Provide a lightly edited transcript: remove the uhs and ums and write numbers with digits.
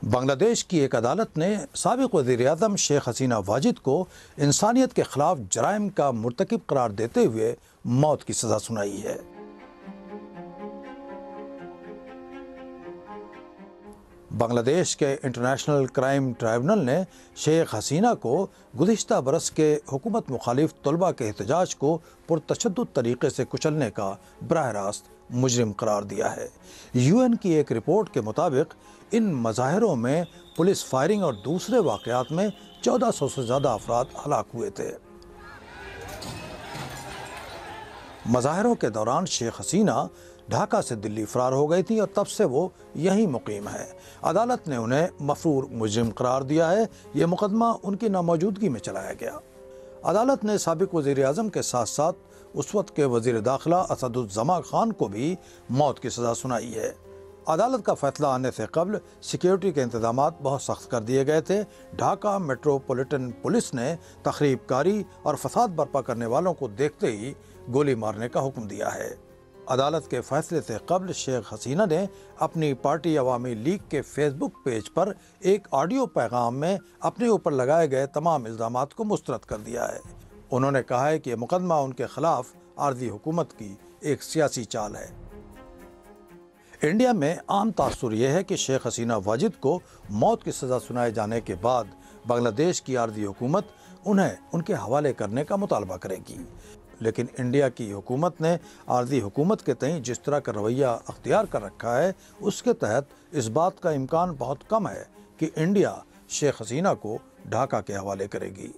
बांग्लादेश की एक अदालत ने साबिक़ वज़ीर-ए-आज़म शेख हसीना वाजिद को इंसानियत के खिलाफ जराइम का मुर्तकिब करार देते हुए मौत की सज़ा सुनाई है। बांग्लादेश के इंटरनेशनल क्राइम ट्राइब्यूनल ने शेख हसीना को गुज़िश्ता बरस के हुकूमत मुखालिफ तलबा के एहतजाज को पुरतशद्दुद तरीके से कुचलने का बराह रास्त मुजरिम करार दिया है। UN की एक रिपोर्ट के मुताबिक इन मज़ाहिरों में पुलिस फायरिंग और दूसरे वाक़यात में 1400 से ज़्यादा अफराद हलाक हुए थे। मज़ाहिरों के दौरान शेख हसीना ढाका से दिल्ली फरार हो गई थी और तब से वो यहीं मुकीम है। अदालत ने उन्हें मफरूर मुजरिम करार दिया है। ये मुकदमा उनकी नामौजूदगी में चलाया गया। अदालत ने साबिक़ वज़ीर-ए-आज़म के साथ साथ उस वक्त के वज़ीर दाखिला असदुज़्ज़मा खान को भी मौत की सज़ा सुनाई है। अदालत का फैसला आने से कबल सिक्योरिटी के इंतजामात बहुत सख्त कर दिए गए थे। ढाका मेट्रोपॉलिटन पुलिस ने तखरीबकारी और फसाद बर्पा करने वालों को देखते ही गोली मारने का हुक्म दिया है। अदालत के फैसले से कबल शेख हसीना ने अपनी पार्टी अवामी लीग के फेसबुक पेज पर एक ऑडियो पैगाम में अपने ऊपर लगाए गए तमाम इल्ज़ामात को मुस्तरद कर दिया है। उन्होंने कहा है कि यह मुकदमा उनके खिलाफ आर्ज़ी हुकूमत की एक सियासी चाल है। इंडिया में आम तासुर यह है कि शेख हसीना वाजिद को मौत की सज़ा सुनाए जाने के बाद बांग्लादेश की आर्ज़ी हुकूमत उन्हें उनके हवाले करने का मुतालबा करेगी। लेकिन इंडिया की हुकूमत ने आर्ज़ी हुकूमत के तईं जिस तरह का रवैया अख्तियार कर रखा है, उसके तहत इस बात का इम्कान बहुत कम है कि इंडिया शेख हसीना को ढाका के हवाले करेगी।